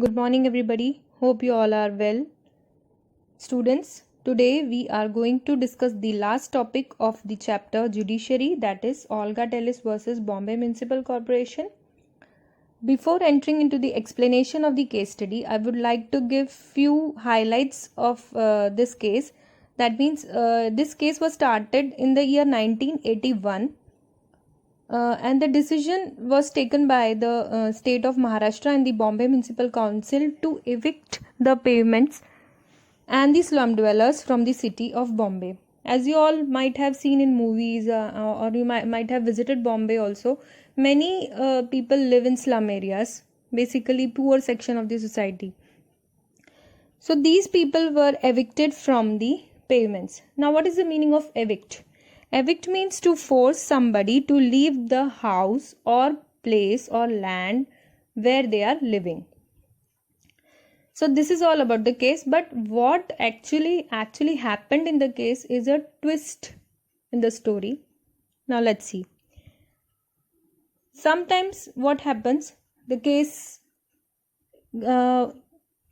Good morning, everybody. Hope you all are well. Students, today we are going to discuss the last topic of the chapter Judiciary, that is Olga Tellis versus Bombay Municipal Corporation. Before entering into the explanation of the case study, I would like to give few highlights of this case. That means this case was started in the year 1981. And the decision was taken by the state of Maharashtra and the Bombay Municipal Council to evict the pavements and the slum dwellers from the city of Bombay. As you all might have seen in movies or you might have visited Bombay also, many people live in slum areas, basically poor section of the society. So these people were evicted from the pavements. Now what is the meaning of evict? Evict means to force somebody to leave the house or place or land where they are living. So this is all about the case, but what actually happened in the case is a twist in the story. Now let's see. Sometimes what happens, the case it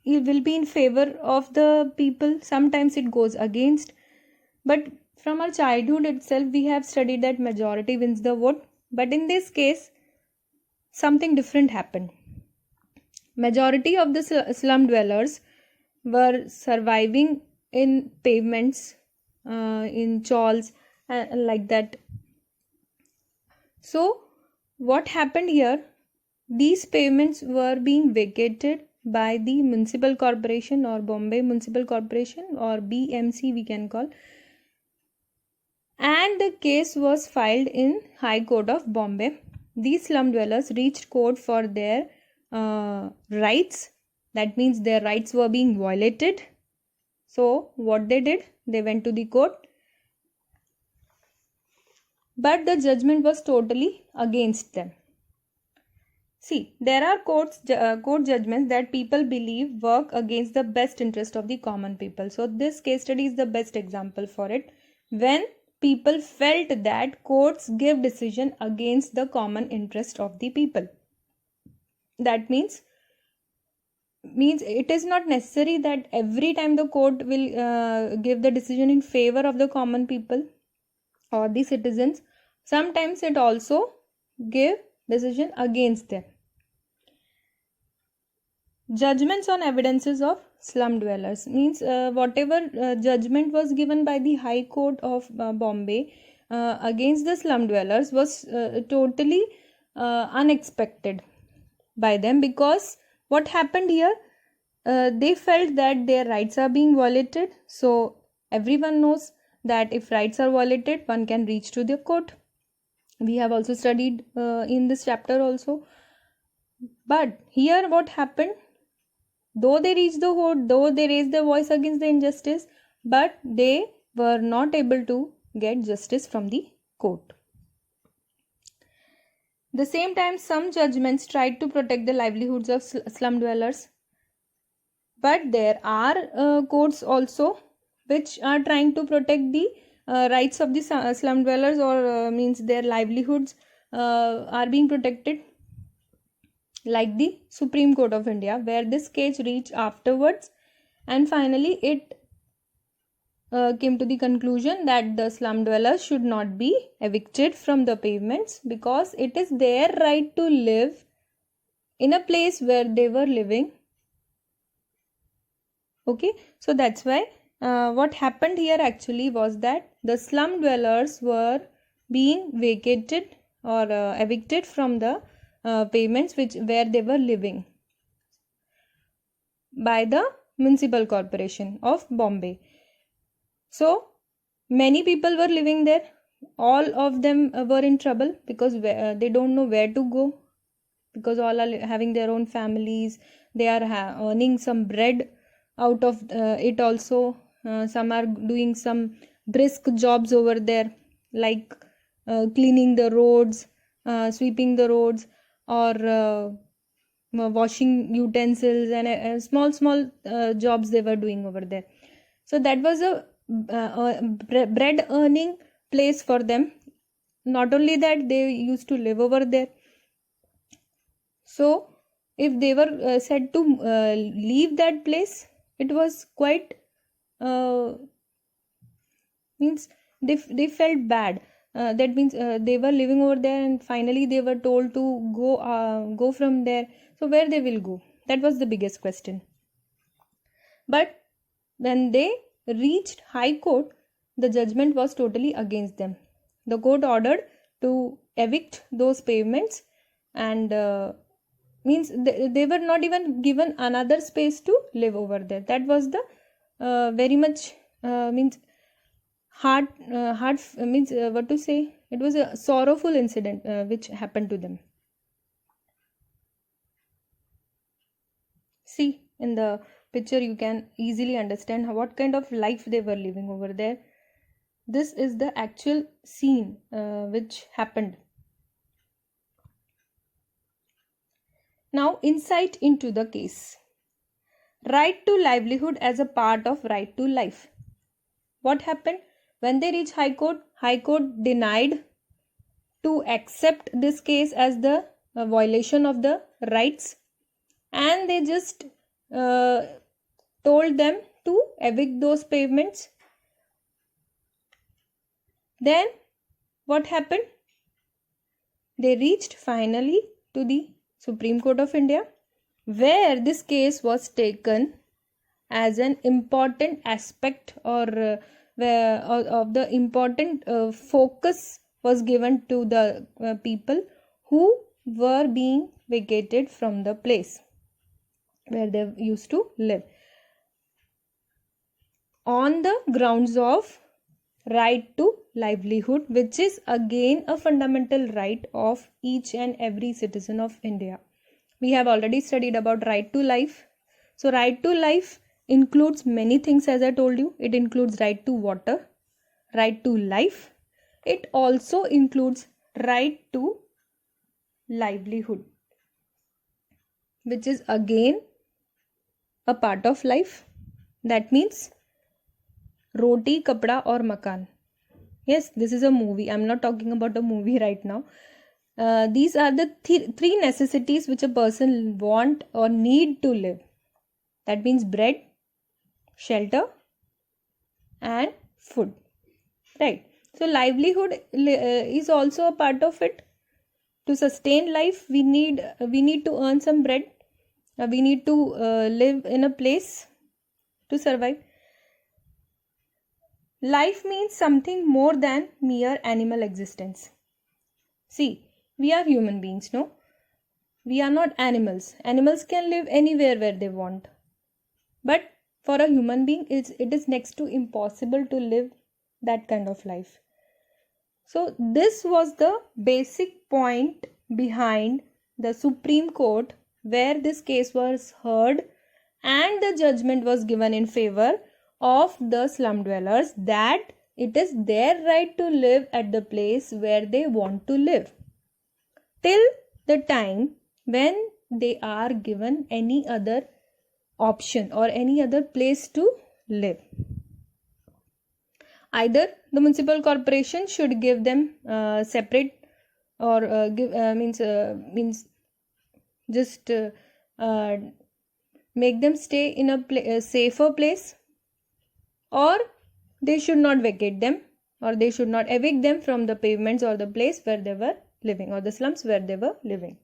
will be in favor of the people, sometimes it goes against, but from our childhood itself, we have studied that majority wins the vote. But in this case, something different happened. Majority of the slum dwellers were surviving in pavements, in chawls, like that. So, what happened here? These pavements were being vacated by the Municipal Corporation or Bombay Municipal Corporation or BMC we can call. And the case was filed in High Court of Bombay. These slum dwellers reached court for their rights. That means their rights were being violated. So what they did, they went to the court. But the judgment was totally against them. See, there are court judgments that people believe work against the best interest of the common people. So this case study is the best example for it. When people felt that courts give decision against the common interest of the people. That means it is not necessary that every time the court will give the decision in favor of the common people or the citizens. Sometimes it also give decision against them. Judgments on evidences of slum dwellers means whatever judgment was given by the High Court of Bombay against the slum dwellers was totally unexpected by them, because what happened here, they felt that their rights are being violated. So everyone knows that if rights are violated, one can reach to the court. We have also studied in this chapter also. But here what happened, though they reached the court, though they raised their voice against the injustice, but they were not able to get justice from the court. The same time, some judgments tried to protect the livelihoods of slum dwellers. But there are courts also which are trying to protect the rights of the slum dwellers, or means their livelihoods are being protected, like the Supreme Court of India, where this case reached afterwards, and finally it came to the conclusion that the slum dwellers should not be evicted from the pavements, because it is their right to live in a place where they were living. Okay, so that's why what happened here actually was that the slum dwellers were being vacated or evicted from the pavements where they were living by the Municipal Corporation of Bombay. So many people were living there. All of them were in trouble because they don't know where to go, because all are having their own families. They are earning some bread out of it also. Some are doing some brisk jobs over there, like cleaning the roads, sweeping the roads, or washing utensils, and small jobs they were doing over there. So that was a bread earning place for them. Not only that, they used to live over there. So if they were said to leave that place, it was quite means they felt bad. That means they were living over there and finally they were told to go from there. So where they will go? That was the biggest question. But when they reached High Court, the judgment was totally against them. The court ordered to evict those pavements, and means they were not even given another space to live over there. That was the very much means hard means what to say, it was a sorrowful incident which happened to them. See, in the picture you can easily understand what kind of life they were living over there. This is the actual scene which happened. Now, insight into the case. Right to livelihood as a part of right to life. What happened? When they reached High Court denied to accept this case as the violation of the rights, and they just told them to evict those pavements. Then what happened? They reached finally to the Supreme Court of India, where this case was taken as an important aspect or of the important focus was given to the people who were being vacated from the place where they used to live, on the grounds of right to livelihood, which is again a fundamental right of each and every citizen of India. We have already studied about right to life. So right to life includes many things, as I told you. It includes right to water, right to life. It also includes right to livelihood, which is again a part of life. That means roti, kapda or makan. Yes, this is a movie. I'm not talking about a movie right now. These are the three necessities which a person want or need to live. That means bread, shelter and food. Right. So livelihood is also a part of it. To sustain life, we need to earn some bread. We need to live in a place to survive. Life means something more than mere animal existence. See, we are human beings, no? We are not animals. Animals can live anywhere where they want. But for a human being, it is next to impossible to live that kind of life. So this was the basic point behind the Supreme Court, where this case was heard and the judgment was given in favor of the slum dwellers, that it is their right to live at the place where they want to live, till the time when they are given any other option or any other place to live. Either the municipal corporation should give them separate or means just make them stay in a safer place, or they should not vacate them, or they should not evict them from the pavements or the place where they were living, or the slums where they were living.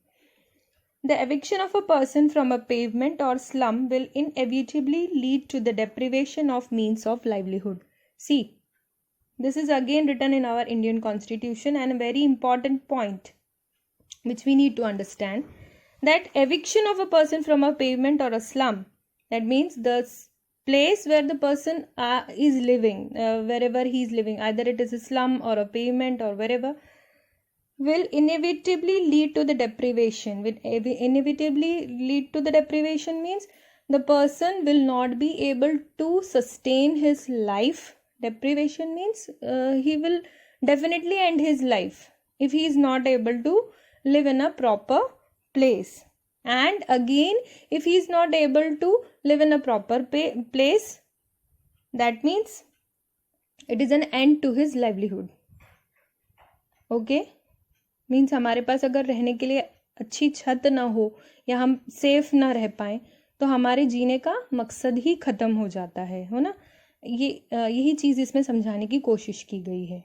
The eviction of a person from a pavement or slum will inevitably lead to the deprivation of means of livelihood. See, this is again written in our Indian Constitution, and a very important point which we need to understand, that eviction of a person from a pavement or a slum, that means the place where the person is living, wherever he is living, either it is a slum or a pavement or wherever, will inevitably lead to the deprivation. Will inevitably lead to the deprivation means the person will not be able to sustain his life. Deprivation means he will definitely end his life if he is not able to live in a proper place. And again, if he is not able to live in a proper place, that means it is an end to his livelihood. Okay? Means हमारे पास अगर रहने के लिए अच्छी छत ना हो या हम सेफ ना रह पाएँ तो हमारे जीने का मकसद ही ख़त्म हो जाता है ना। यही चीज़ इसमें समझाने की कोशिश की गई है।